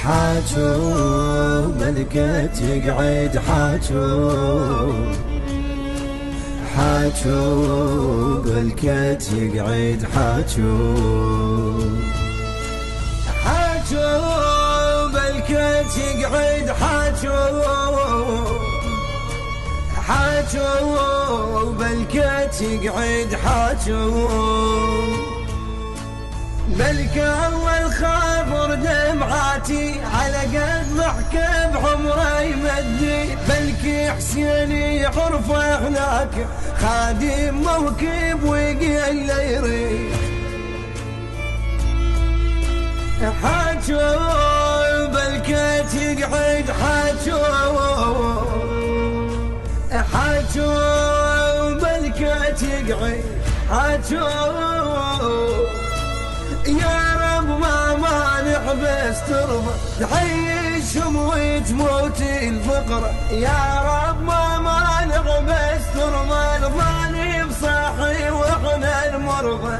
حاجو ملكت يقعد حاجو بالكت يقعد حاجو بالكت يقعد حاجو بالكت يقعد بلك اول خابر دمعاتي على قد محكب عمري مدي بلك حسيني عرفه هناك خادم موكب ويقل يريح حاجو بالكت يقعد حاجو بالكت يقعد يا رب ما نحبس ترضى تعيش وتموت الفقرة يا رب ما نحبس ترضى الظالم صاحي واحنا المرضى